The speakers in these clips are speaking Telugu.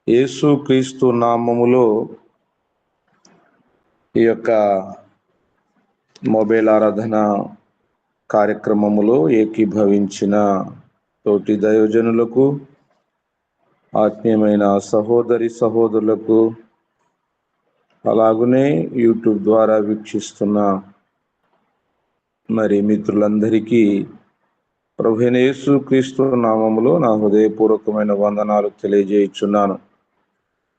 యేసు క్రీస్తు నామములో ఈ యొక్క మొబైల్ ఆరాధన కార్యక్రమములో ఏకీభవించిన తోటి దైవజనులకు, ఆత్మీయమైన సహోదరి సహోదరులకు, అలాగనే యూట్యూబ్ ద్వారా వీక్షిస్తున్న మిత్రులందరికీ ప్రభువైన యేసు క్రీస్తు నామములో నా హృదయపూర్వకమైన వందనాలు తెలియజేయుచున్నాను.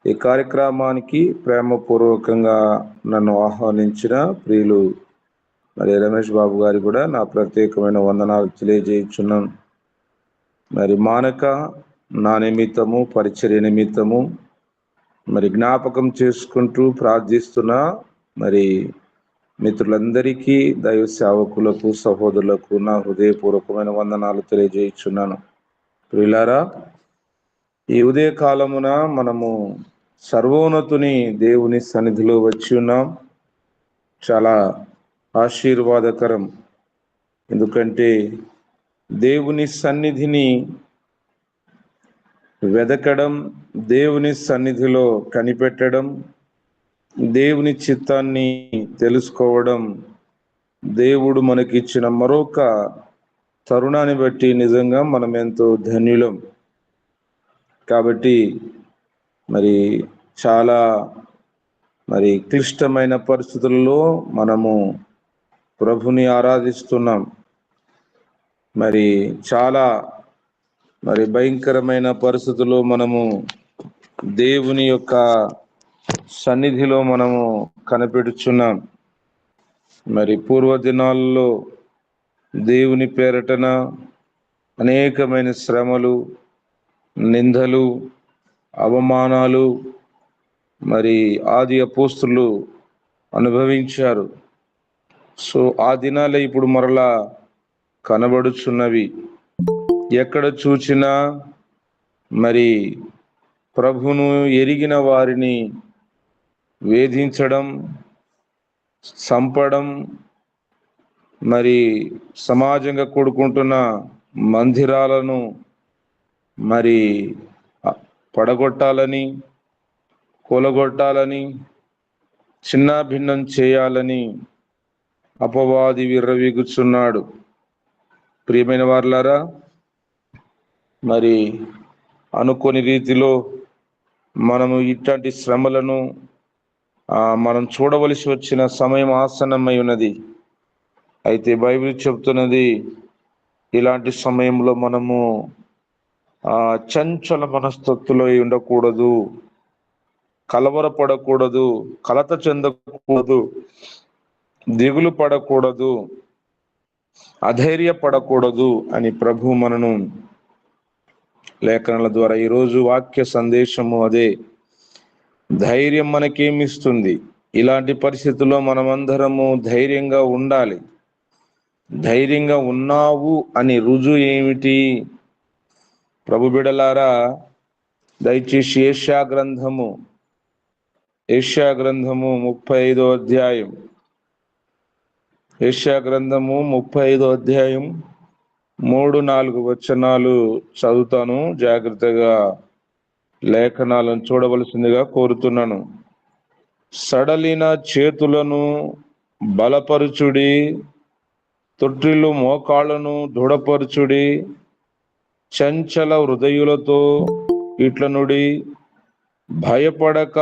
ఈ కార్యక్రమానికి ప్రేమపూర్వకంగా నన్ను ఆహ్వానించిన ప్రియులు రమేష్ బాబు గారి కూడా నా ప్రత్యేకమైన వందనాలు తెలియజేయుచున్నాను. మానక నా నిమిత్తము, పరిచర్య నిమిత్తము జ్ఞాపకం చేసుకుంటూ ప్రార్థిస్తున్న మిత్రులందరికీ, దైవ సేవకులకు, సహోదరులకు నా హృదయపూర్వకమైన వందనాలు తెలియజేయుచున్నాను. ప్రియులారా, ఈ ఉదయ కాలమున మనము సర్వోన్నతుని దేవుని సన్నిధిలో వచ్చి ఉన్నాం. చాలా ఆశీర్వాదకరం. ఎందుకంటే దేవుని సన్నిధిని వెదకడం, దేవుని సన్నిధిలో కనిపెట్టడం, దేవుని చిత్తాన్ని తెలుసుకోవడం దేవుడు మనకిచ్చిన మరొక తరుణాన్ని బట్టి నిజంగా మనం ఎంతో ధన్యులం. కాబట్టి చాలా క్లిష్టమైన పరిస్థితుల్లో మనము ప్రభుని ఆరాధిస్తున్నాం. చాలా భయంకరమైన పరిస్థితుల్లో మనము దేవుని యొక్క సన్నిధిలో మనము కనిపెడుచున్నాం. పూర్వ దినాల్లో దేవుని పేరటన అనేకమైన శ్రమలు, నిందలు, అవమానాలు ఆది అపోస్తులు అనుభవించారు. ఆ దినాలే ఇప్పుడు మరలా కనబడుచున్నవి. ఎక్కడ చూచినా ప్రభును ఎరిగిన వారిని వేధించడం, చంపడం, సమాజంగా కూడుకుంటున్న మందిరాలను పడగొట్టాలని, కూలగొట్టాలని, చిన్న భిన్నం చేయాలని అపవాది విర్రవీగుచున్నాడు. ప్రియమైన వారులారా, అనుకోని రీతిలో మనము ఇట్లాంటి శ్రమలను మనం చూడవలసి వచ్చిన సమయం ఆసన్నమై ఉన్నది. అయితే బైబిల్ చెప్తున్నది, ఇలాంటి సమయంలో మనము చంచల మనస్తత్తులో ఉండకూడదు, కలవరపడకూడదు, కలత చెందకూడదు, దిగులు పడకూడదు, అధైర్యపడకూడదు అని ప్రభు మనను లేఖనాల ద్వారా ఈరోజు వాక్య సందేశము అదే. ధైర్యం మనకేమిస్తుంది? ఇలాంటి పరిస్థితుల్లో మనమందరము ధైర్యంగా ఉండాలి. ధైర్యంగా ఉన్నావు అని రుజువు ఏమిటి? ప్రభు బిడలారా, దయచేసి యెషయా గ్రంథము 35వ అధ్యాయం, యెషయా గ్రంథము 35వ అధ్యాయం 3-4 వచనాలు చదువుతాను. జాగ్రత్తగా లేఖనాలను చూడవలసిందిగా కోరుతున్నాను. సడలిన చేతులను బలపరుచుడి, తొట్టిల్లు మోకాళ్ళను దృఢపరచుడి, చంచల హృదయులతో ఇట్లనుడి, భయపడక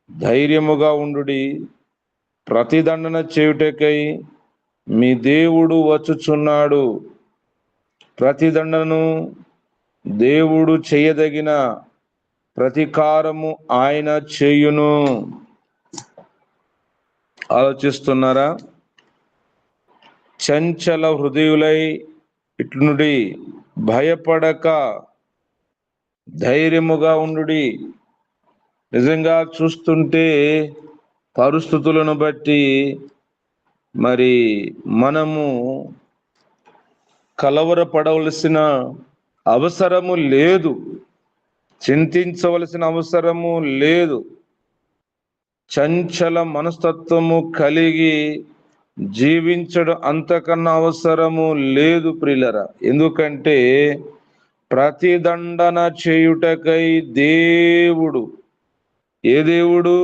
ధైర్యముగా ఉండుడి, ప్రతిదండన చేయుటకై మీ దేవుడు వచ్చుచున్నాడు. ప్రతిదండను దేవుడు చేయదగిన ప్రతీకారము ఆయన చేయును. ఆలోచిస్తున్నారా? చంచల హృదయులై ఇట్లుండి, భయపడక ధైర్యముగా ఉండుడి. నిజంగా చూస్తుంటే పరిస్థితులను బట్టి మనము కలవరపడవలసిన అవసరము లేదు, చింతించవలసిన అవసరము లేదు. చంచల మనస్తత్వము కలిగి జీవించడం అంతకన్నా అవసరము లేదు ప్రియులరా. ఎందుకంటే ప్రతిదండన చేయుటకై దేవుడు, ఏ దేవుడు?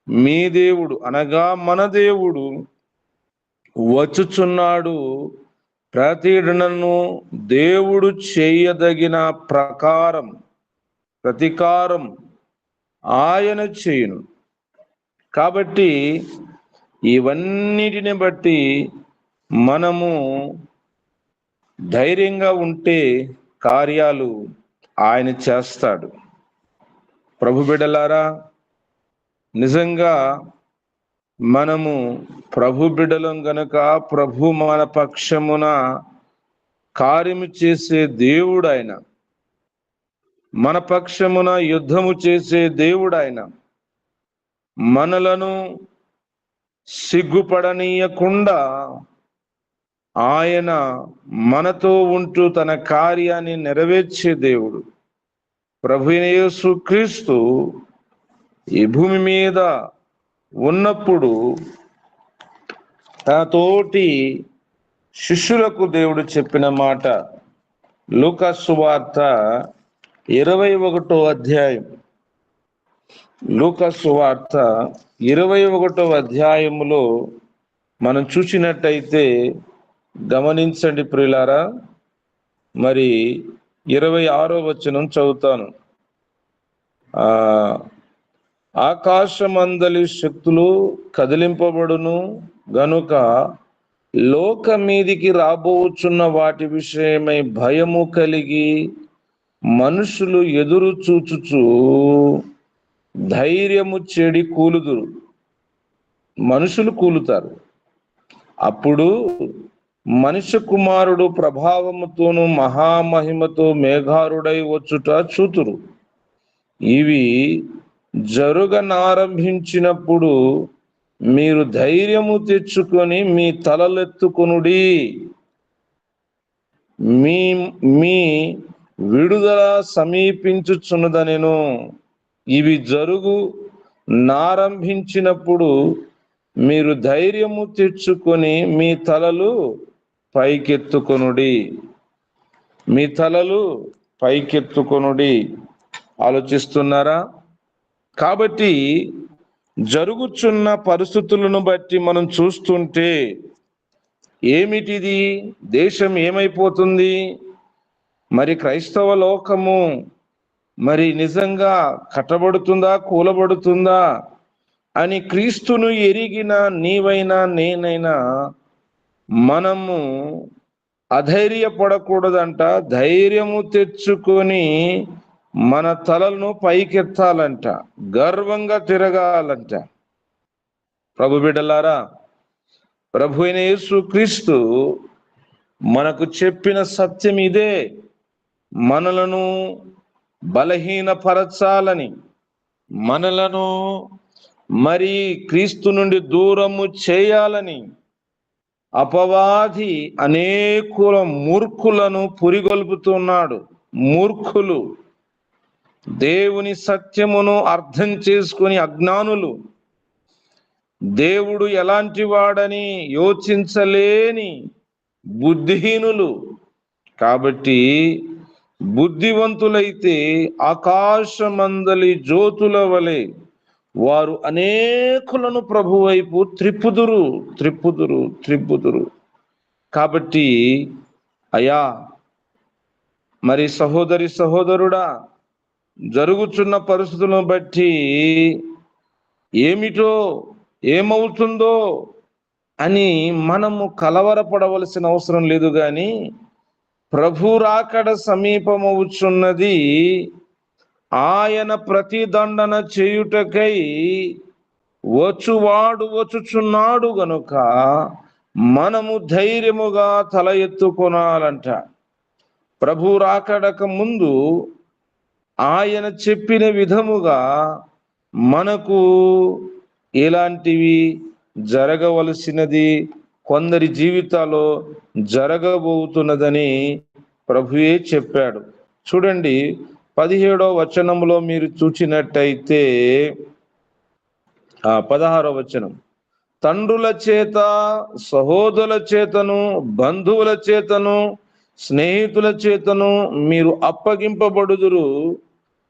మీ దేవుడు అనగా మన దేవుడు వచ్చుచున్నాడు. ప్రతిదండనను దేవుడు చేయదగిన ప్రతీకారం ఆయన చేయును. కాబట్టి ఇవన్నిటిని బట్టి మనము ధైర్యంగా ఉంటే కార్యాలు ఆయన చేస్తాడు. ప్రభు బిడ్డలారా, నిజంగా మనము ప్రభు బిడ్డలం గనుక ప్రభు మన పక్షమున కార్యము చేసే దేవుడు ఆయన, మన పక్షమున యుద్ధము చేసే దేవుడు ఆయన. మనలను సిగ్గుపడనీయకుండా ఆయన మనతో ఉంటూ తన కార్యాన్ని నెరవేర్చే దేవుడు. ప్రభువైన యేసుక్రీస్తు ఈ భూమి మీద ఉన్నప్పుడు తన తోటి శిష్యులకు దేవుడు చెప్పిన మాట లూకా సువార్త 21వ అధ్యాయం. లూకా సువార్త 21వ అధ్యాయములో మనం చూసినట్టయితే గమనించండి ప్రియులారా, మరి 26వ వచనం చదువుతాను. ఆకాశమందలి శక్తులు కదిలింపబడును గనుక లోక మీదికి రాబోచున్న వాటి విషయమై భయము కలిగి మనుషులు ఎదురు చూచుచు ధైర్యము చెడి కూలుదురు. మనుషులు కూలుతారు. అప్పుడు మనుష్య కుమారుడు ప్రభావముతోను మహామహిమతో మేఘారుడై వచ్చుట చూతురు. ఇవి జరుగనారంభించినప్పుడు మీరు ధైర్యము తెచ్చుకొని మీ తలలెత్తుకొనుడి. మీ విడుదల సమీపించుచున్నదనెను. ఇవి నారంభించినప్పుడు మీరు ధైర్యము తెచ్చుకొని మీ తలలు పైకెత్తుకొనుడి. మీ తలలు పైకెత్తుకొనుడి. ఆలోచిస్తున్నారా? కాబట్టి జరుగుచున్న పరిస్థితులను బట్టి మనం చూస్తుంటే ఏమిటిది? దేశం ఏమైపోతుంది? మరి క్రైస్తవ లోకము మరి నిజంగా కట్టబడుతుందా, కూలబడుతుందా అని క్రీస్తును ఎరిగిన నీవైనా నేనైనా మనము అధైర్యపడకూడదంట. ధైర్యము తెచ్చుకొని మన తలలను పైకెత్తాలంట, గర్వంగా తిరగాలంట. ప్రభు బిడ్డలారా, ప్రభు అయిన యేసుక్రీస్తు మనకు చెప్పిన సత్యం ఇదే. మనలను బలహీనపరచాలని, మనలను మరి క్రీస్తు నుండి దూరము చేయాలని అపవాది అనేకుల మూర్ఖులను పురిగొల్పుతున్నాడు. మూర్ఖులు, దేవుని సత్యమును అర్థం చేసుకుని అజ్ఞానులు, దేవుడు ఎలాంటి వాడని యోచించలేని బుద్ధిహీనులు. కాబట్టి బుద్ధివంతులైతే ఆకాశమందలి జ్యోతుల వలె వారు అనేకులను ప్రభు వైపు త్రిప్పుదురు. కాబట్టి అయ్యా, మరి సహోదరుడా, జరుగుతున్న పరిస్థితులను బట్టి ఏమవుతుందో అని మనము కలవరపడవలసిన అవసరం లేదు. కానీ ప్రభు రాకడ సమీపమవుచున్నది. ఆయన ప్రతిదండన చేయుటకై వచ్చుచున్నాడు గనుక మనము ధైర్యముగా తల ఎత్తుకొనాలంట. ప్రభు రాకడక ముందు ఆయన చెప్పిన విధముగా మనకు ఎలాంటివి జరగవలసినది కొందరి జీవితాల్లో జరగబోతున్నదని ప్రభువే చెప్పాడు. చూడండి, 17వ వచనంలో మీరు చూచినట్టయితే 16వ వచనం, తండ్రుల చేత, సహోదరుల చేతను, బంధువుల చేతను, స్నేహితుల చేతను మీరు అప్పగింపబడుదురు,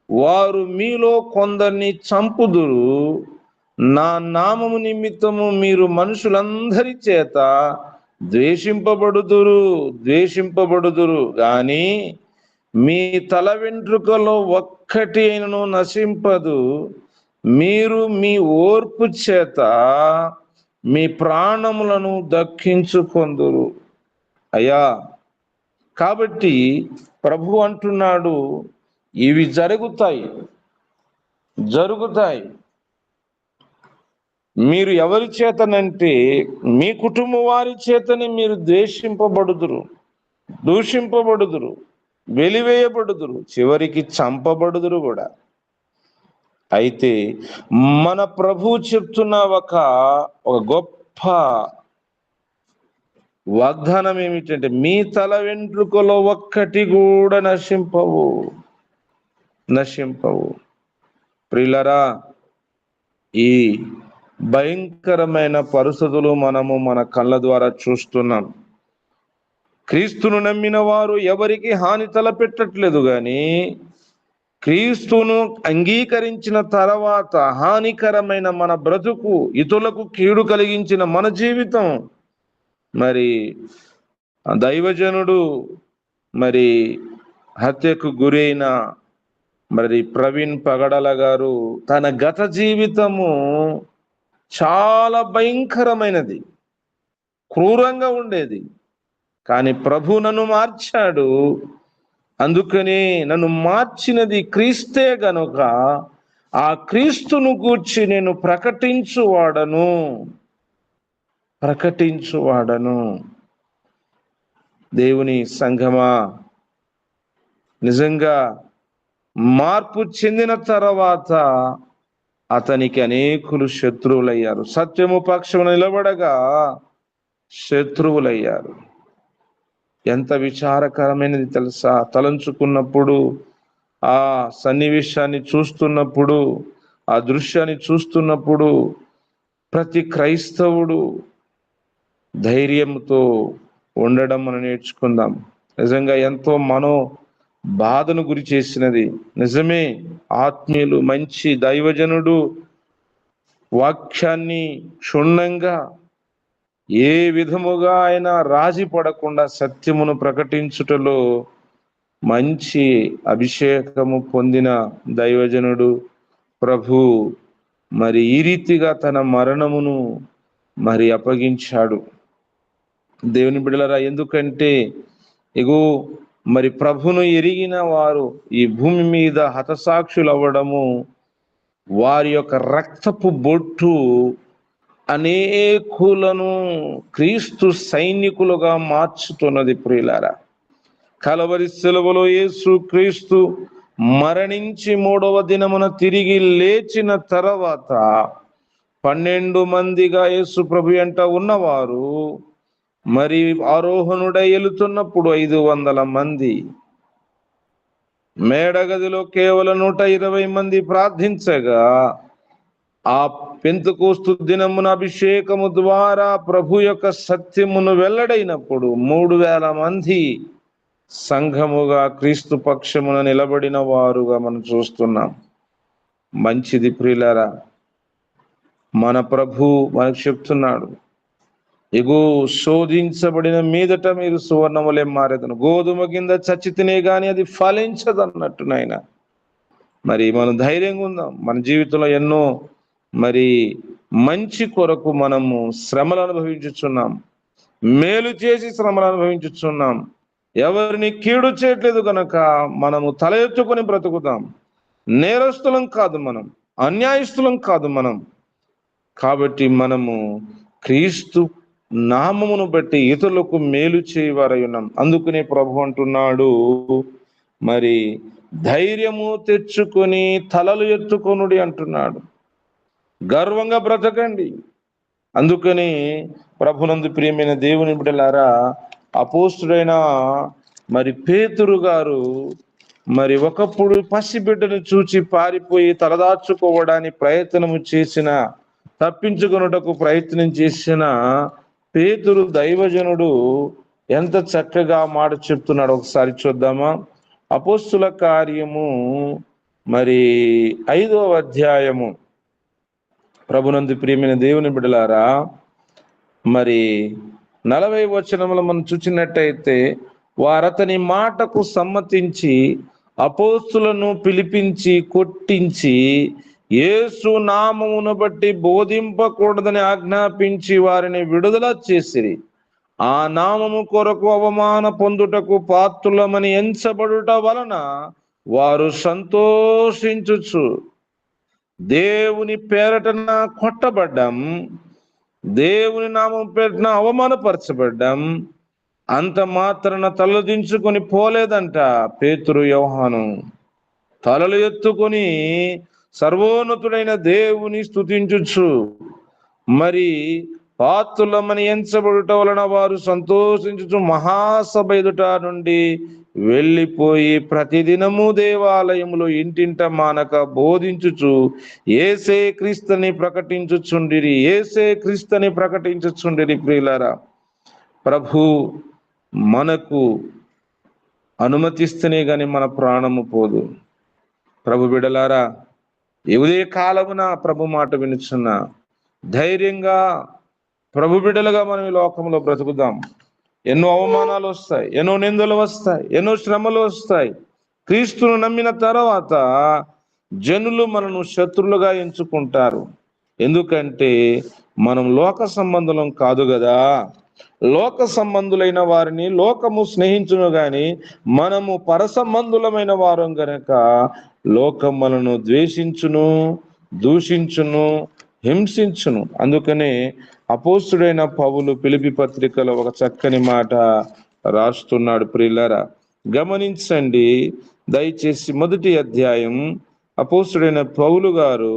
వారు మీలో కొందరిని చంపుదురు. నా నామము నిమిత్తము మీరు మనుషులందరి చేత ద్వేషింపబడుదురు గాని మీ తల వెంట్రుకలో ఒక్కటి అయినను నశింపదు. మీరు మీ ఓర్పు చేత మీ ప్రాణములను దక్కించుకొందురు. అయ్యా, కాబట్టి ప్రభు అంటున్నాడు, ఇవి జరుగుతాయి. మీరు ఎవరి చేతనంటే మీ కుటుంబ వారి చేతనే మీరు దూషింపబడుదురు, వెలివేయబడుదురు, చివరికి చంపబడుదురు కూడా. అయితే మన ప్రభు చెప్తున్న ఒక గొప్ప వాగ్దానం ఏమిటంటే, మీ తల వెంట్రుకలో ఒక్కటి కూడా నశింపవు. ప్రియులారా, ఈ భయంకరమైన పరిస్థితులు మనము మన కళ్ళ ద్వారా చూస్తున్నాం. క్రీస్తును నమ్మిన వారు ఎవరికి హాని తలపెట్టట్లేదు, కానీ క్రీస్తును అంగీకరించిన తర్వాత హానికరమైన మన బ్రతుకు, ఇతరులకు కీడు కలిగించిన మన జీవితం, మరి దైవజనుడు మరి హత్యకు గురైన మరి ప్రవీణ్ పగడల గారు, తన గత జీవితము చాలా భయంకరమైనది, క్రూరంగా ఉండేది. కానీ ప్రభు నన్ను మార్చాడు. అందుకని నన్ను మార్చినది క్రీస్తే గనుక ఆ క్రీస్తును గూర్చి నేను ప్రకటించువాడను. దేవుని సంఘమా, నిజంగా మార్పు చెందిన తర్వాత అతనికి అనేకులు శత్రువులయ్యారు. సత్యము పక్షమున నిలబడగా శత్రువులయ్యారు. ఎంత విచారకరమైనది తెలుసా? తలంచుకున్నప్పుడు, ఆ సన్నివేశాన్ని చూస్తున్నప్పుడు, ఆ దృశ్యాన్ని చూస్తున్నప్పుడు ప్రతి క్రైస్తవుడు ధైర్యంతో ఉండడం మనం నేర్చుకుందాం. నిజంగా ఎంతో మనో బాధను గురి చేసినది. నిజమే, ఆత్మీయులు, మంచి దైవజనుడు వాక్యాన్ని క్షుణ్ణంగా, ఏ విధముగా ఆయన రాజీ పడకుండా సత్యమును ప్రకటించుటలో మంచి అభిషేకము పొందిన దైవజనుడు ప్రభు మరి ఈ రీతిగా తన మరణమును మరి అప్పగించాడు. దేవుని బిడ్డలారా, ఎందుకంటే ఇగో మరి ప్రభును ఎరిగిన వారు ఈ భూమి మీద హతసాక్షులు అవ్వడము, వారి యొక్క రక్తపు బొట్టు అనేకులను క్రీస్తు సైనికులుగా మార్చుతున్నది. ప్రియులారా, కలవరి సిలువలో యేసు క్రీస్తు మరణించి 3వ దినమున తిరిగి లేచిన తర్వాత 12 మందిగా యేసు ప్రభు వెంట ఉన్నవారు మరి ఆరోహణుడై వెళుతున్నప్పుడు 500 మంది, మేడగదిలో కేవలం 120 మంది ప్రార్థించగా, ఆ పెంతెకోస్తు దినమున అభిషేకము ద్వారా ప్రభు యొక్క సత్యమును వెల్లడైనప్పుడు 3000 మంది సంఘముగా క్రీస్తు పక్షమున నిలబడిన వారుగా మనం చూస్తున్నాం. మంచిది ప్రియులారా, మన ప్రభు మనకు చెప్తున్నాడు, ఇగో శోధించబడిన మీదట మీరు సువర్ణములే మారేదను, గోధుమ కింద చచ్చితినే గాని అది ఫలించదన్నట్టు. నాయన, మరి మనం ధైర్యంగా ఉందాం. మన జీవితంలో ఎన్నో మరి మంచి కొరకు మనము శ్రమలు అనుభవించుచున్నాం, మేలు చేసి శ్రమలు అనుభవించుచున్నాం. ఎవరిని కీడు చేయట్లేదు కనుక మనము తల ఎత్తుకొని బ్రతుకుతాం. నేరస్తులం కాదు మనం, అన్యాయస్తులం కాదు మనం. కాబట్టి మనము క్రీస్తు నామమును బట్టి ఇతరులకు మేలు చేయవారై ఉన్నాం. అందుకనే ప్రభు అంటున్నాడు, మరి ధైర్యము తెచ్చుకొని తలలు ఎత్తుకొనుడి అంటున్నాడు. గర్వంగా బ్రతకండి. అందుకని ప్రభునందు ప్రియమైన దేవుని బిడ్డలారా, అపోస్తుడైన మరి పేతురు గారు మరి ఒకప్పుడు పసిబిడ్డను చూచి పారిపోయి తలదాచుకోవడానికి తప్పించుకొనుటకు ప్రయత్నం చేసిన పేతురు దైవజనుడు ఎంత చక్కగా మాట చెప్తున్నాడు ఒకసారి చూద్దామా? అపోస్తుల కార్యము మరి 5వ అధ్యాయము. ప్రభునందు ప్రియమైన దేవుని బిడ్డలారా, మరి 40 వచనములు మనం చూచినట్టయితే, వారతని మాటకు సమ్మతించి అపోస్తులను పిలిపించి కొట్టించి యేసు నామమును బట్టి బోధింపకూడదని ఆజ్ఞాపించి వారిని విడుదల చేసిరి. ఆ నామము కొరకు అవమాన పొందుటకు పాత్రులమని ఎంచబడుట వలన వారు సంతోషించుచు దేవుని పేరటన కొట్టబడ్డం, దేవుని నామం పేరున అవమానపరచబడ్డం, అంత మాత్రాన తలదించుకొని పోలేదంట పేతురు, యోహాను. తలలు ఎత్తుకొని సర్వోన్నతుడైన దేవుని స్తుతించుచు మరి పాత్రులమని ఎంచబడుట వలన వారు సంతోషించుచు మహాసభ ఎదుట నుండి వెళ్ళిపోయి ప్రతిదినము దేవాలయములో ఇంటింట మానక బోధించుచు యేసే క్రీస్తుని ప్రకటించుచుండిరి. యేసే క్రీస్తుని ప్రకటించుచుండిరి. ప్రియులారా, ప్రభు మనకు అనుమతిస్తేనే గాని మన ప్రాణము పోదు. ప్రభు బిడలారా, ఏ కాలమున ప్రభు మాట వినుచున్న ధైర్యంగా ప్రభు బిడ్డలుగా మనం ఈ లోకంలో బ్రతుకుదాం. ఎన్నో అవమానాలు వస్తాయి, ఎన్నో నిందలు వస్తాయి, ఎన్నో శ్రమలు వస్తాయి. క్రీస్తును నమ్మిన తర్వాత జనులు మనను శత్రులుగా ఎంచుకుంటారు. ఎందుకంటే మనం లోక సంబంధులం కాదు కదా. లోక సంబంధులైన వారిని లోకము స్నేహించును గాని మనము పరసంబంధులమైన వారం గనక లోకం మనను ద్వేషించును, దూషించును, హింసించును. అందుకనే అపోస్తుడైన పౌలు ఫిలిప్పీ పత్రికలో ఒక చక్కని మాట రాస్తున్నాడు. ప్రియులారా, గమనించండి దయచేసి. 1వ అధ్యాయం అపోస్తుడైన పౌలు గారు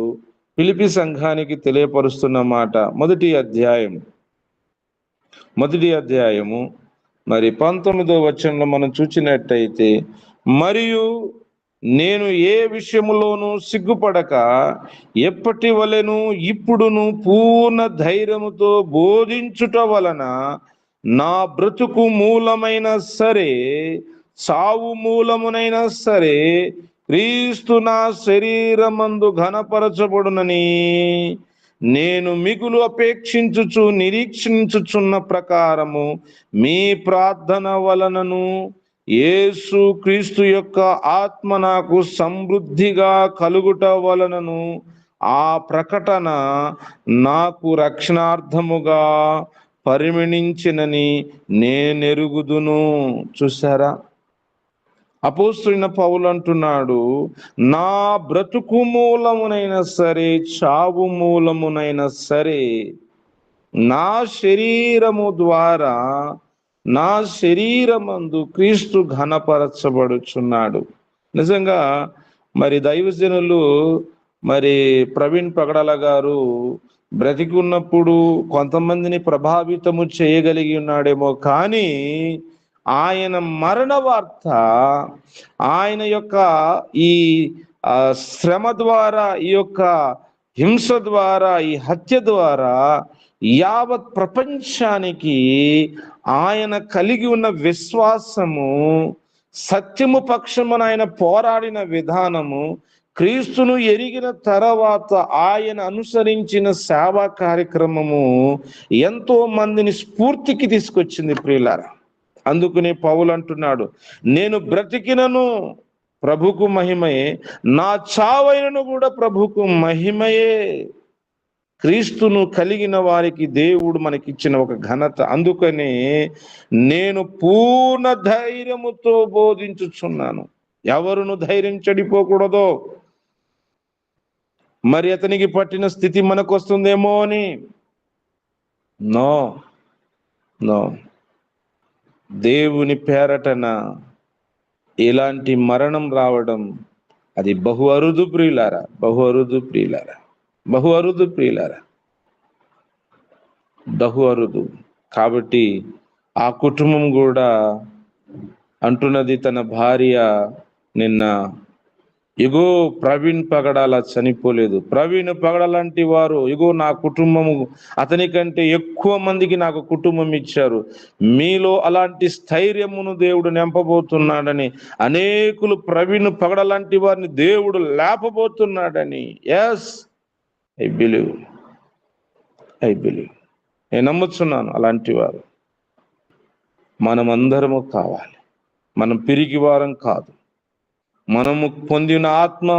ఫిలిప్పీ సంఘానికి తెలియపరుస్తున్న మాట. 1వ అధ్యాయము మరి 19వ వచనంలో మనం చూచినట్టయితే, మరియు నేను ఏ విషయములోనూ సిగ్గుపడక ఎప్పటి వలెను ఇప్పుడును పూర్ణ ధైర్యముతో బోధించుట వలన నా బ్రతుకు మూలమైన సరే, సావు మూలమునైనా సరే, క్రీస్తు నా శరీరమందు ఘనపరచబడునని నేను మిగులు అపేక్షించుచు నిరీక్షించుచున్న ప్రకారము మీ ప్రార్థన వలనను యేసు క్రీస్తు యొక్క ఆత్మ నాకు సమృద్ధిగా కలుగుట వలనను ఆ ప్రకటన నాకు రక్షణార్థముగా పరిగణించినని నేనెరుగుదును. చూసారా, అపోస్తులైన పౌలు అంటున్నాడు, నా బ్రతుకు మూలమునైనా సరే, చావు మూలమునైనా సరే, నా శరీరము ద్వారా, నా శరీరమందు క్రీస్తు ఘనపరచబడుచున్నాడు. నిజంగా మరి దైవజనులు మరి ప్రవీణ్ పగడాల గారు బ్రతికి ఉన్నప్పుడు కొంతమందిని ప్రభావితము చేయగలిగి ఉన్నాడేమో, కానీ ఆయన మరణ వార్త, ఆయన యొక్క ఈ శ్రమ ద్వారా, ఈ యొక్క హింస ద్వారా, ఈ హత్య ద్వారా యావత్ ప్రపంచానికి ఆయన కలిగి ఉన్న విశ్వాసము, సత్యము పక్షమున ఆయన పోరాడిన విధానము, క్రీస్తును ఎరిగిన తర్వాత ఆయన అనుసరించిన సేవా కార్యక్రమము ఎంతో మందిని స్ఫూర్తికి తీసుకొచ్చింది. ప్రియులారా, అందుకనే పౌలు అంటున్నాడు, నేను బ్రతికినను ప్రభుకు మహిమయే, నా చావైనను కూడా ప్రభుకు మహిమయే. క్రీస్తును కలిగిన వారికి దేవుడు మనకిచ్చిన ఒక ఘనత. అందుకనే నేను పూర్ణ ధైర్యముతో బోధించుచున్నాను. ఎవరును ధైర్యం చెడిపోకూడదో, మరి అతనికి పట్టిన స్థితి మనకు వస్తుందేమో అని. నో నో, దేవుని పేరటన ఇలాంటి మరణం రావడం అది బహు అరుదు ప్రియులారా, బహు అరుదు ప్రియులారా, బహు అరుదు ప్రియులారా, బహు అరుదు. కాబట్టి ఆ కుటుంబం కూడా అంటున్నది, తన భార్య నిన్న ఇగో ప్రవీణ్ పగడాల చనిపోలేదు. ప్రవీణ్ పగడాలంటి వారు ఇగో నా కుటుంబము అతని కంటే ఎక్కువ మందికి నాకు కుటుంబం ఇచ్చారు. మీలో అలాంటి స్థైర్యమును దేవుడు నింపబోతున్నాడని, అనేకులు ప్రవీణ్ పగడాలంటి వారిని దేవుడు లేపబోతున్నాడని. Yes, I believe, I believe. నేను నమ్ముతున్నాను. అలాంటి వారు మనమందరము కావాలి. మనం పిరికి వారం కాదు. మనము పొందిన ఆత్మ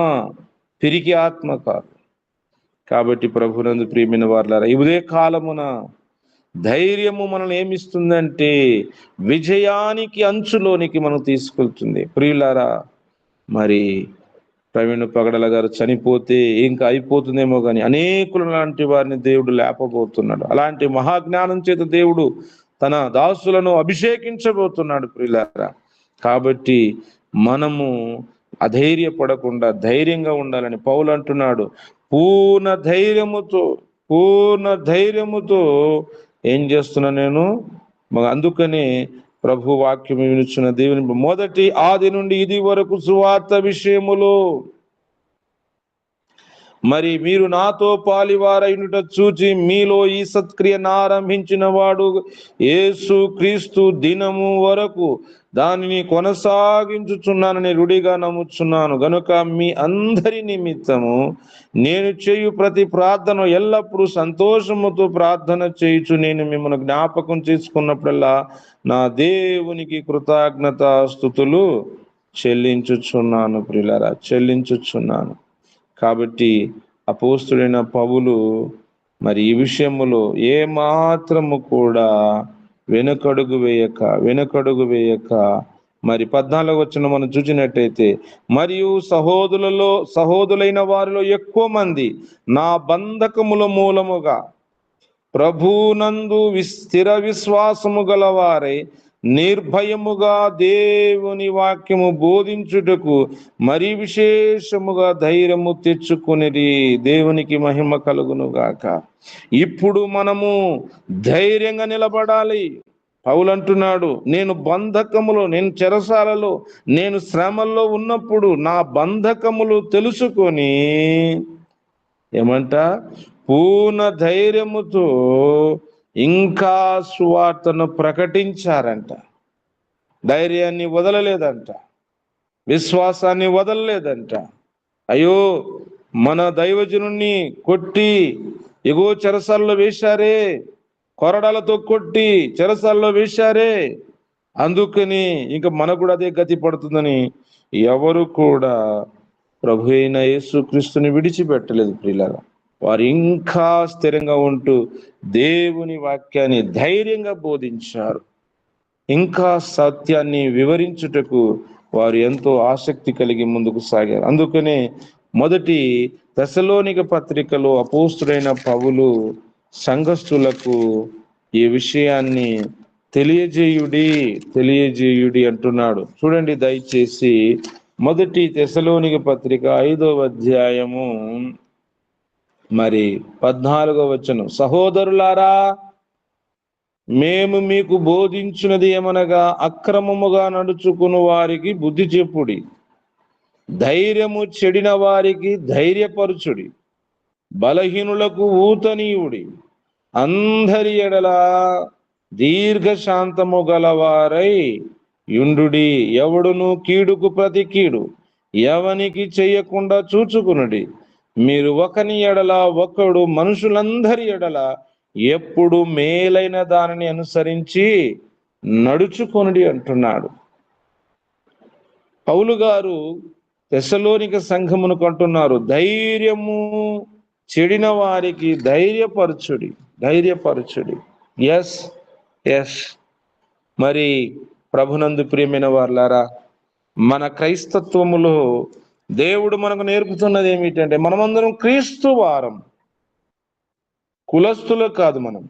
పిరికి ఆత్మ కాదు. కాబట్టి ప్రభునందు ప్రియమైన వారులారా, ఇదే కాలమున ధైర్యము మనల్ని ఏమిస్తుందంటే విజయానికి అంచులోనికి మనం తీసుకెళ్తుంది. ప్రియులారా, మరి ప్రవీణ్ పగడల గారు చనిపోతే ఇంకా అయిపోతుందేమో కానీ అనేకులు లాంటి వారిని దేవుడు లేపబోతున్నాడు. అలాంటి మహాజ్ఞానం చేత దేవుడు తన దాసులను అభిషేకించబోతున్నాడు. ప్రియులారా, కాబట్టి మనము అధైర్యపడకుండా ధైర్యంగా ఉండాలని పౌలు అంటున్నాడు. పూర్ణ ధైర్యముతో ఏం చేస్తున్నా నేను. అందుకనే ప్రభు వాక్యం వినుచున్న దేవుని మొదటి ఆది నుండి ఇది వరకు సువార్త విషయములో మరి మీరు నాతో పాలివారైనట చూచి మీలో ఈ సత్క్రియను ఆరంభించిన వాడు యేసు క్రీస్తు దినము వరకు దానిని కొనసాగించుచున్నానని రుడిగా నమ్ముచున్నాను. గనుక మీ అందరి నిమిత్తము నేను చేయు ప్రతి ప్రార్థన ఎల్లప్పుడూ సంతోషముతో ప్రార్థన చేయుచు నేను మిమ్మల్ని జ్ఞాపకం చేసుకున్నప్పుడల్లా నా దేవునికి కృతజ్ఞతాస్తుతులు చెల్లించుచున్నాను. ప్రియులారా, చెల్లించుచున్నాను. కాబట్టి అపోస్తుడైన పౌలు మరి ఈ విషయములో ఏ మాత్రము కూడా వెనుకడుగు వేయక మరి 14వ వచనం మనం చూసినట్టయితే, మరియు సహోదరులైన వారిలో ఎక్కువ మంది నా బంధకముల మూలముగా ప్రభునందు స్థిర విశ్వాసము గలవారై నిర్భయముగా దేవుని వాక్యము బోధించుటకు మరి విశేషముగా ధైర్యము తెచ్చుకునేది. దేవునికి మహిమ కలుగును గాక. ఇప్పుడు మనము ధైర్యంగా నిలబడాలి. పౌలు అంటున్నాడు, నేను బంధకములో, నేను చెరసాలలో, నేను శ్రమల్లో ఉన్నప్పుడు నా బంధకములు తెలుసుకొని ఏమంట పూర్ణ ధైర్యముతో ఇంకా సువార్తను ప్రకటించారంట. ధైర్యాన్ని వదలలేదంట, విశ్వాసాన్ని వదలలేదంట. అయ్యో, మన దైవజనుణ్ణి కొట్టి ఎగో చెరసాల్లో వేశారే, కొరడాలతో కొట్టి చెరసాల్లో వేశారే, అందుకని ఇంకా మనకు కూడా అదే గతి పడుతుందని ఎవరు కూడా ప్రభు అయిన యేసుక్రీస్తుని విడిచిపెట్టలేదు. ప్రియులారా, వారు ఇంకా స్థిరంగా ఉంటూ దేవుని వాక్యాన్ని ధైర్యంగా బోధించారు. ఇంకా సత్యాన్ని వివరించుటకు వారు ఎంతో ఆసక్తి కలిగి ముందుకు సాగారు. అందుకనే మొదటి తెస్సలోనిక పత్రికలో అపోస్తుడైన పౌలు సంఘస్థులకు ఈ విషయాన్ని తెలియజేయుడి అంటున్నాడు. చూడండి దయచేసి, మొదటి తెస్సలోనిక పత్రిక 5వ అధ్యాయము మరి 14వ వచనం. సహోదరులారా, మేము మీకు బోధించున్నది ఏమనగా అక్రమముగా నడుచుకుని వారికి బుద్ధి చెప్పుడి, ధైర్యము చెడిన వారికి ధైర్యపరచుడి, బలహీనులకు ఊతనీయుడి, అందరి ఎడల దీర్ఘశాంతము గలవారై యుండుడి, ఎవడును కీడుకు ప్రతి కీడు ఎవనికి చెయ్యకుండా చూచుకునుడి. మీరు ఒకని ఎడల ఒకడు మనుషులందరి ఎడల ఎప్పుడు మేలైన దానిని అనుసరించి నడుచుకొనుడి అంటున్నాడు. పౌలు గారు తెస్సలోనిక సంఘమును అంటున్నారు, ధైర్యము చెడిన వారికి ధైర్యపరచుడి. ఎస్. మరి ప్రభునందు ప్రియమైన వారులారా, మన క్రైస్తత్వములో దేవుడు మనకు నేర్పుతున్నది ఏమిటంటే, మనమందరం క్రీస్తు వారం. కులస్తులు కాదు, మనం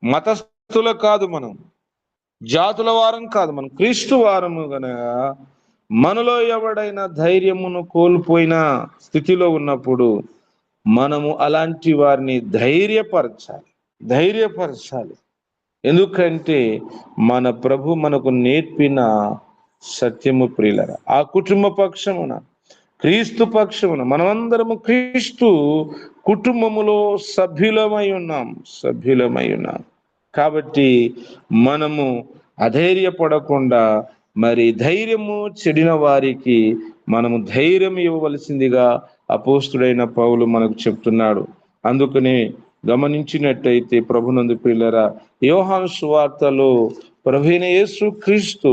మతస్థులు కాదు, మనం జాతుల వారం కాదు, మనం క్రీస్తు వారము. గనక మనలో ఎవడైనా ధైర్యమును కోల్పోయిన స్థితిలో ఉన్నప్పుడు మనము అలాంటి వారిని ధైర్యపరచాలి. ఎందుకంటే మన ప్రభు మనకు నేర్పిన సత్యము. ప్రియులరా, ఆ కుటుంబ పక్షమున క్రీస్తు పక్షమున మనమందరము క్రీస్తు కుటుంబములో సభ్యులమై ఉన్నాం. కాబట్టి మనము అధైర్యపడకుండా మరి ధైర్యము చెడిన వారికి మనము ధైర్యం ఇవ్వవలసిందిగా అపోస్తుడైన పౌలు మనకు చెప్తున్నాడు. అందుకనే గమనించినట్టయితే ప్రభునందు ప్రియులారా, యోహాను సువార్తలో ప్రభువైన యేసు క్రీస్తు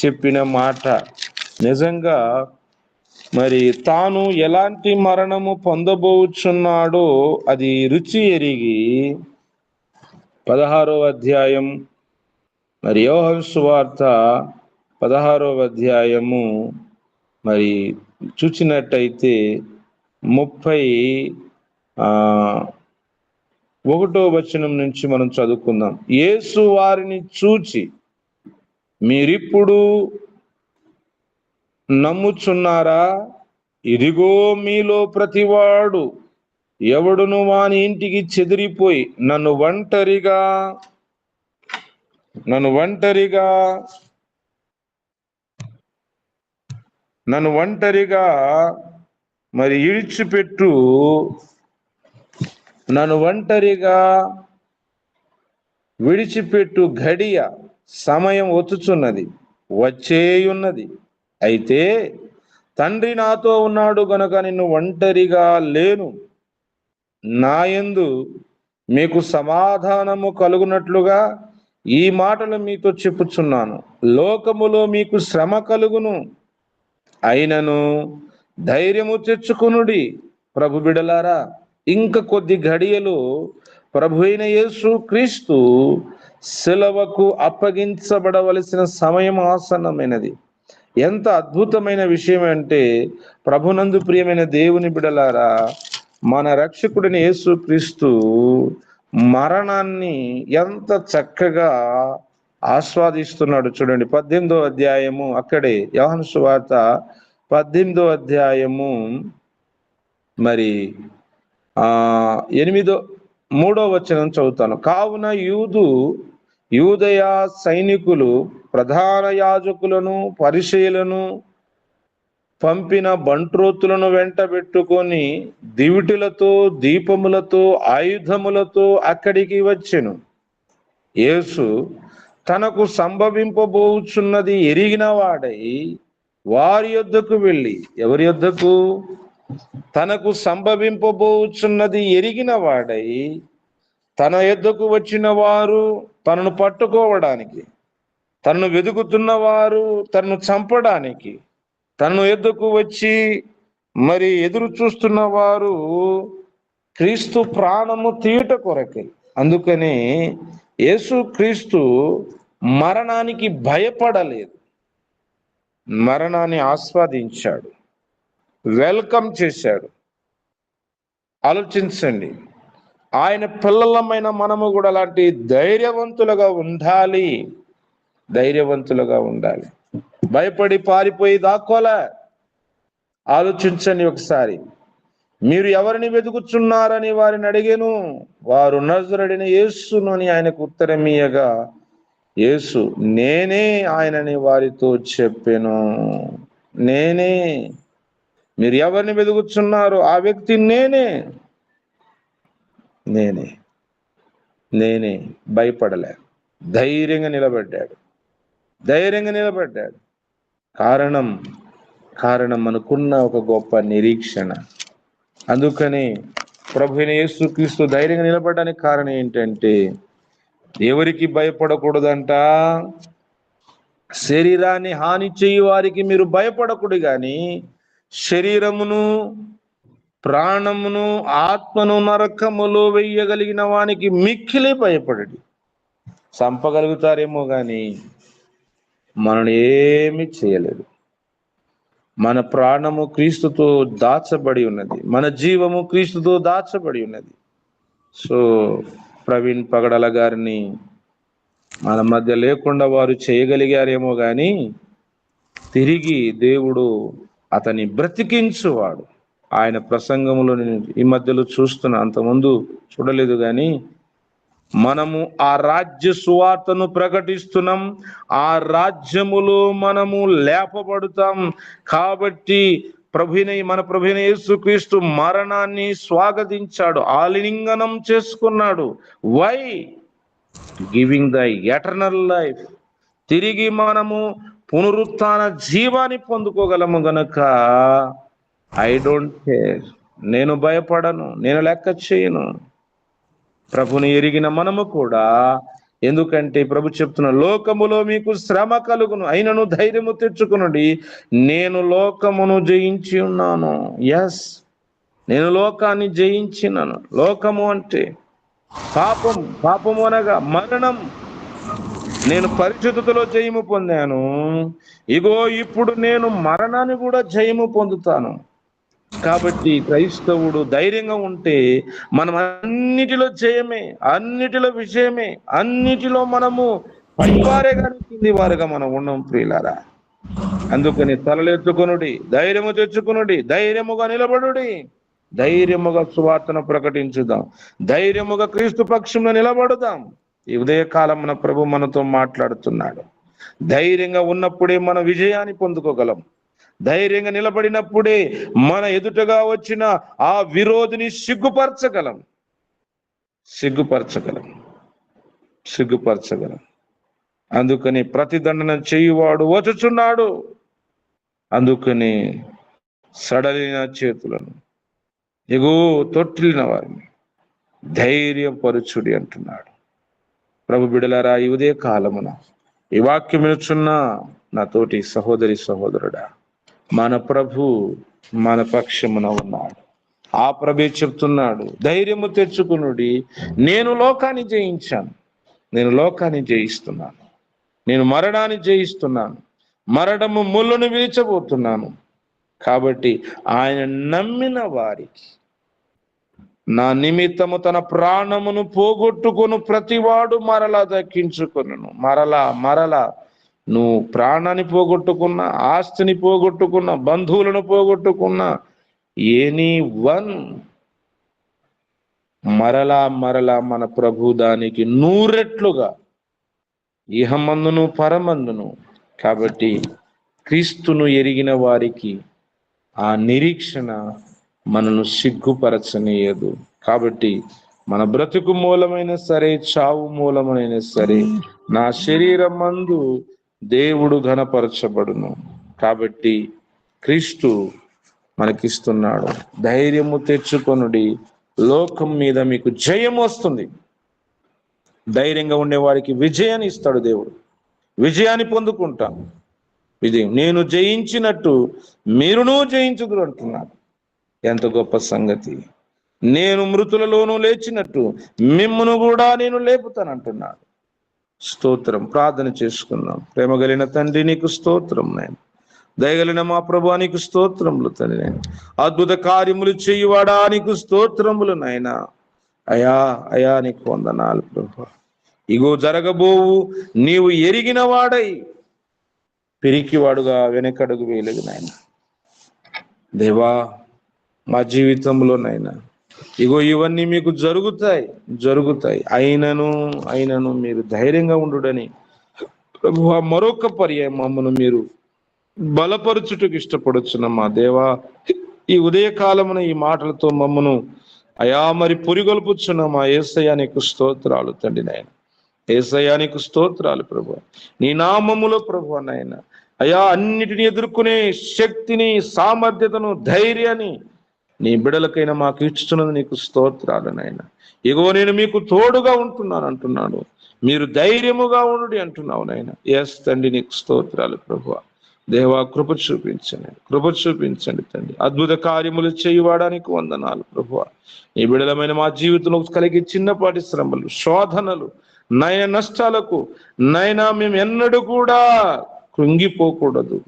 చెప్పిన మాట నిజంగా మరి తాను ఎలాంటి మరణము పొందబోచున్నాడో అది రుచి ఎరిగి 16వ అధ్యాయం మరి యోహాను సువార్త 16వ అధ్యాయము మరి చూచినట్టయితే 31వ వచనం నుంచి మనం చదువుకుందాం. యేసు వారిని చూచి, మీరిప్పుడు నమ్ముచున్నారా? ఇదిగో మీలో ప్రతివాడు ఎవడును వాని ఇంటికి చెదిరిపోయి నన్ను ఒంటరిగా మరి విడిచిపెట్టు గడియ సమయం వచ్చేయున్నది. అయితే తండ్రి నాతో ఉన్నాడు గనుక నిన్ను ఒంటరిగా లేను. నాయందు మీకు సమాధానము కలుగునట్లుగా ఈ మాటలు మీతో చెప్పుచున్నాను. లోకములో మీకు శ్రమ కలుగును, అయినను ధైర్యము తెచ్చుకొనుడి. ప్రభు బిడలారా, ఇంక కొద్ది గడియలు ప్రభువైన యేసు క్రీస్తు శిలువకు అప్పగించబడవలసిన సమయం ఆసన్నమైనది. ఎంత అద్భుతమైన విషయం అంటే, ప్రభునందు ప్రియమైన దేవుని బిడలారా, మన రక్షకుడిని యేసు క్రీస్తు మరణాన్ని ఎంత చక్కగా ఆస్వాదిస్తున్నాడు చూడండి. 18వ అధ్యాయము, అక్కడే యోహాను సువార్త 18వ అధ్యాయము మరి 3వ వచనం చదువుతాను. కావున యూదయ సైనికులు ప్రధాన యాజకులను పరిసయ్యులను పంపిన బంట్రోతులను వెంట పెట్టుకొని దివిటిలతో దీపములతో ఆయుధములతో అక్కడికి వచ్చెను. యేసు తనకు సంభవింపబోచున్నది ఎరిగిన వాడై వారి యొద్దకు వెళ్ళి, ఎవరి యొద్దకు? తనకు సంభవింపబోచున్నది ఎరిగిన వాడై తన యొద్దకు వచ్చిన వారు తనను పట్టుకోవడానికి, తనను వెతుకుతున్న వారు తనను చంపడానికి, తనను యొద్దకు వచ్చి మరి ఎదురు చూస్తున్న వారు క్రీస్తు ప్రాణము తీయుట కొరకై. అందుకని యేసు క్రీస్తు మరణానికి భయపడలేదు, మరణాన్ని ఆస్వాదించాడు, వెల్కమ్ చేశాడు. ఆలోచించండి, ఆయన పిల్లలమైన మనము కూడా అలాంటి ధైర్యవంతులుగా ఉండాలి. భయపడి పారిపోయి దాక్కోలే. ఆలోచించండి ఒకసారి. మీరు ఎవరిని వెతుకుచున్నారని వారిని అడిగాను. వారు నజరేయుడైన యేసును అని ఆయనకు ఉత్తరమియ్యగా, యేసు నేనే ఆయనని వారితో చెప్పెను. నేనే. మీరు ఎవరిని వెతుకుచున్నారు? ఆ వ్యక్తి నేనే. భయపడలే, ధైర్యంగా నిలబడ్డాడు. కారణం మనకున్న ఒక గొప్ప నిరీక్షణ. అందుకని ప్రభువైన యేసు క్రీస్తు ధైర్యంగా నిలబడడానికి కారణం ఏంటంటే, ఎవరికి భయపడకూడదంట? శరీరాన్ని హాని చేయు వారికి మీరు భయపడకూడదు, కానీ శరీరమును ప్రాణమును ఆత్మను నరకములో వెయ్యగలిగిన వానికి మిక్కిలి భయపడడు. చంపగలుగుతారేమో కానీ మనల్ని ఏమి చేయలేదు. మన ప్రాణము క్రీస్తుతో దాచబడి ఉన్నది, మన జీవము క్రీస్తుతో దాచబడి ఉన్నది. సో ప్రవీణ్ పగడాల గారిని మన మధ్య లేకుండా వారు చేయగలిగారేమో కానీ తిరిగి దేవుడు అతని బ్రతికించువాడు. ఆయన ప్రసంగములో నేను ఈ మధ్యలో చూస్తున్నా, అంతకుముందు చూడలేదు కానీ మనము ఆ రాజ్య సువార్తను ప్రకటిస్తున్నాం, ఆ రాజ్యములో మనము లేపబడతాం. కాబట్టి మన ప్రభువైన యేసుక్రీస్తు మరణాన్ని స్వాగతించాడు, ఆలింగనం చేసుకున్నాడు. Why? Giving the eternal life. తిరిగి మనము పునరుత్థాన జీవాన్ని పొందుకోగలము గనక ఐ డోంట్ కేర్, నేను భయపడను, నేను లెక్క చేయను. ప్రభుని ఎరిగిన మనము కూడా, ఎందుకంటే ప్రభు చెప్తున్న, లోకములో మీకు శ్రమ కలుగును, అయినను ధైర్యము తెచ్చుకునుడి, నేను లోకమును జయించి ఉన్నాను. ఎస్, నేను లోకాన్ని జయించినాను. లోకము అంటే పాపము అనగా మరణం. నేను పరిశుద్ధతలో జయము పొందాను. ఇగో ఇప్పుడు నేను మరణాన్ని కూడా జయము పొందుతాను. కాబట్టి క్రైస్తవుడు ధైర్యంగా ఉంటే మనం అన్నిటిలో జయమే, అన్నిటిలో విజయమే, అన్నిటిలో మనము పైవారే కానీ కింది వారుగా మనం ఉన్నాం ప్రియులారా. అందుకని తలలెత్తుకొనుడి, ధైర్యము తెచ్చుకొనుడి, ధైర్యముగా నిలబడుడి, ధైర్యముగా సువార్తను ప్రకటించుదాం, ధైర్యముగా క్రీస్తు పక్షంలో నిలబడుదాం. ఈ ఉదయకాలం మన ప్రభు మనతో మాట్లాడుతున్నాడు. ధైర్యంగా ఉన్నప్పుడే మన విజయాన్ని పొందుకోగలం. ధైర్యంగా నిలబడినప్పుడే మన ఎదుటగా వచ్చిన ఆ విరోధిని సిగ్గుపరచగలం. అందుకని ప్రతిదండన చేయువాడు వచ్చుచున్నాడు. అందుకని సడలిన చేతులను, ఎగో తొట్టిలిన వారిని ధైర్యపరచుడి అంటున్నాడు. ప్రభు బిడలారా, ఈ ఉదయ కాలమున ఈ వాక్యం వినుచున్న నా తోటి సహోదరి సహోదరుడా, మన ప్రభు మన పక్షమున ఉన్నాడు. ఆ ప్రభు చెప్తున్నాడు, ధైర్యము తెచ్చుకునుడి, నేను లోకాన్ని జయించాను, నేను లోకాన్ని జయిస్తున్నాను, నేను మరణాన్ని జయిస్తున్నాను, మరణము ముళ్ళను విరిచబోతున్నాను. కాబట్టి ఆయన నమ్మిన వారికి, నా నిమిత్తము తన ప్రాణమును పోగొట్టుకొను ప్రతివాడు మరలా దక్కించుకొనును. మరలా నువ్వు ప్రాణాన్ని పోగొట్టుకున్నా, ఆస్తిని పోగొట్టుకున్నా, బంధువులను పోగొట్టుకున్నా, ఎనీ వన్ మరలా మన ప్రభు దానికి 100 రెట్లుగా ఇహమందును పరమందును. కాబట్టి క్రీస్తును ఎరిగిన వారికి ఆ నిరీక్షణ మనను సిగ్గుపరచనీయదు. కాబట్టి మన బ్రతుకు మూలమైన సరే, చావు మూలమైన సరే, నా శరీరం మందు దేవుడు ఘనపరచబడును. కాబట్టి క్రీస్తు మనకిస్తున్నాడు, ధైర్యము తెచ్చుకొనుడి, లోకం మీద మీకు జయం వస్తుంది. ధైర్యంగా ఉండేవారికి విజయాన్ని ఇస్తాడు దేవుడు. విజయాన్ని పొందుకుంటాం. విజయం నేను జయించినట్టు మీరును జయించుదురు అంటున్నాడు. ఎంత గొప్ప సంగతి! నేను మృతులలోనూ లేచినట్టు మిమ్మును కూడా నేను లేపుతానంటున్నాడు. స్తోత్రం. ప్రార్థన చేసుకున్నాం. ప్రేమ కలిగిన తండ్రి, నీకు స్తోత్రం నాయన. దయగలిగిన మా ప్రభువా, నీకు స్తోత్రములు తండ్రి నాయన. అద్భుత కార్యములు చేయువాడా, నీకు స్తోత్రములు నాయన. అయా నీకు వందనాలు ప్రభువా. ఇగో జరగబోవు నీవు ఎరిగిన వాడై పిరికివాడుగా వెనకడుగు వేయలేదు నాయన. దేవా, మా జీవితంలోనైనా ఇగో ఇవన్నీ మీకు జరుగుతాయి. అయినను మీరు ధైర్యంగా ఉండుడని ప్రభువా మరొక పర్యాయం మమ్మను మీరు బలపరుచుటకు ఇష్టపడుచున్న మా దేవా, ఈ ఉదయకాలమున ఈ మాటలతో మమ్మను మరి పురిగొల్పుచున్న మా యేసయ్య నీకు స్తోత్రాలు తండ్రి నాయన. యేసయ్య నీకు స్తోత్రాలు ప్రభువా. నీ నామములో ప్రభువా నాయన అన్నిటిని ఎదుర్కొనే శక్తిని, సామర్థ్యతను, ధైర్యాన్ని నీ బిడలకైనా మాకు ఇచ్చుతున్నది నీకు స్తోత్రాలు నాయన. ఇగో నేను మీకు తోడుగా ఉంటున్నాను అంటున్నాడు. మీరు ధైర్యముగా ఉండు అంటున్నావు నాయన. ఎస్ తండ్రి, నీకు స్తోత్రాలు ప్రభువా. దేవా, కృప చూపించండి తండ్రి. అద్భుత కార్యములు చేయువాడానికి వందనాలు ప్రభువా. నీ బిడలమైన మా జీవితంలో కలిగే చిన్నపాటి శ్రమలు, శోధనలు, నయన నష్టాలకు నైనా మేము ఎన్నడూ కూడా కృంగిపోకూడదు,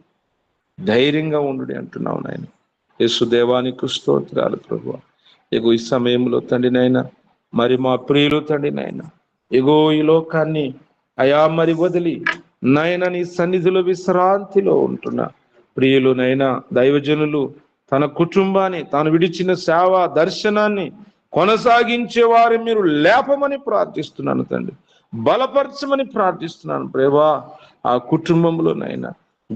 ధైర్యంగా ఉండు అంటున్నావు నాయన. యేసు దేవానికి స్తోత్రాలు ప్రభువా. ఎగో ఈ సమయంలో తండ్రి నాయన, మరి మా ప్రియులు తండ్రి నాయన, ఎగో ఈ లోకాన్ని మరి వదిలి నాయన నీ సన్నిధిలో విశ్రాంతిలో ఉంటున్న ప్రియులు నైనా, దైవజనులు తన కుటుంబాన్ని, తాను విడిచిన సేవ దర్శనాన్ని కొనసాగించే వారు మీరు లేపమని ప్రార్థిస్తున్నాను తండ్రి. బలపరచమని ప్రార్థిస్తున్నాను ప్రేవా. ఆ కుటుంబంలోనైనా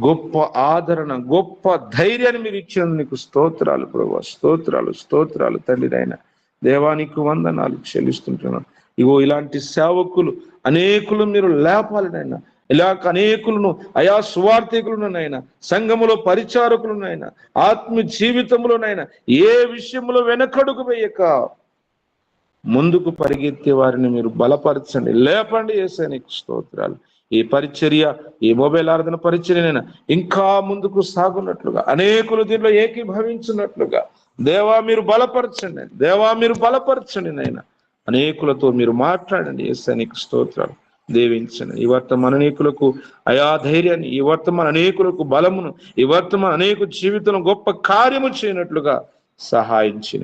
గొప్ప ఆదరణ, గొప్ప ధైర్యాన్ని మీరు ఇచ్చినందుకు నీకు స్తోత్రాలు ప్రభువా, స్తోత్రాలు స్తోత్రాలు తండ్రి. నాయన దేవానికి వందనాలు చెల్లిస్తుంటున్నాను. ఇగో ఇలాంటి సేవకులు అనేకులు మీరు లేపాలి నాయన. ఇలాగ అనేకులను, అయా సువార్థికులను, సంఘములో పరిచారకులను, ఆత్మ జీవితంలోనైనా ఏ విషయంలో వెనకడుగు వేయక ముందుకు పరిగెత్తే వారిని మీరు బలపరచండి, లేపండి. యేసయ్య నీకు స్తోత్రాలు. ఈ పరిచర్య, ఈ మొబైల్ ఆరాధన పరిచర్యనైనా ఇంకా ముందుకు సాగున్నట్లుగా, అనేకులు దీనిలో ఏకీభవించినట్లుగా దేవా మీరు బలపరచండి, దేవా మీరు బలపరచండి నాయన. అనేకులతో మీరు మాట్లాడండి. యేసయ్య నీకు స్తోత్రాలు. దీవించండి. ఈ వర్తమాన అనేకులకు అయా ధైర్యాన్ని, ఈ వర్తమాన అనేకులకు బలమును, ఈ వర్తమాన అనేక జీవితంలో గొప్ప కార్యము చేయనట్లుగా సహాయించిన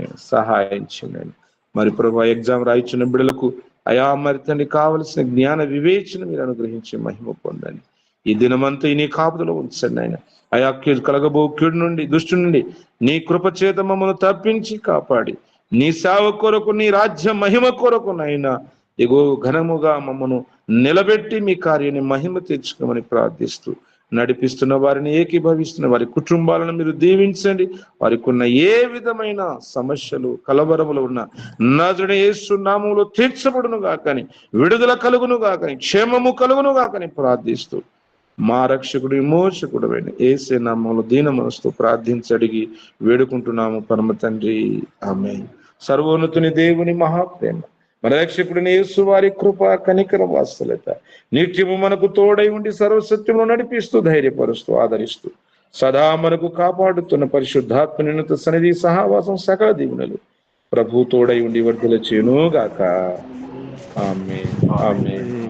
మరి ప్రభా ఎగ్జామ్ రాయించిన బిడ్డలకు అయా మరి తండ్రి కావలసిన జ్ఞాన వివేచన మీరు అనుగ్రహించి మహిమ పొందండి. ఈ దినమంతా నీ కాపుదలో ఉంచండి ఆయన. అయా కలగబో కీడు నుండి, దుష్టు నుండి నీ కృప చేత మమ్మల్ని తప్పించి కాపాడి నీ సేవ కొరకు, నీ రాజ్య మహిమ కొరకు నైనా ఎగో ఘనముగా మమ్మను నిలబెట్టి మీ కార్యాన్ని మహిమ తెచ్చుకోమని ప్రార్థిస్తూ నడిపిస్తున్న వారిని, ఏకీభవిస్తున్న వారి కుటుంబాలను మీరు దీవించండి. వారికి ఉన్న ఏ విధమైన సమస్యలు, కలవరములు ఉన్న నజరేయుడు యేసు నామములో తీర్చబడును గాకని, విడుదల కలుగును గాకని, క్షేమము కలుగును గాకని ప్రార్థిస్తూ మా రక్షకుడు విమోచకుడు యేసు నామములో దీన మనసుతో ప్రార్థించడిగి వేడుకుంటున్నాము పరమ తండ్రి, ఆమేన్. సర్వోన్నతుని దేవుని మహాప్రేమ, మన రక్షకుడిని యేసు వారి కృప, కనికర, వాత్సల్యత నిత్యము మనకు తోడై ఉండి సర్వసత్యమును నడిపిస్తూ, ధైర్యపరుస్తూ, ఆదరిస్తూ, సదా మనకు కాపాడుతున్న పరిశుద్ధాత్మ నిన్నత సన్నిధి సహవాసం సకల దీవెనలు ప్రభు తోడై ఉండి వర్ధల చేయును గాక. ఆమేన్, ఆమేన్.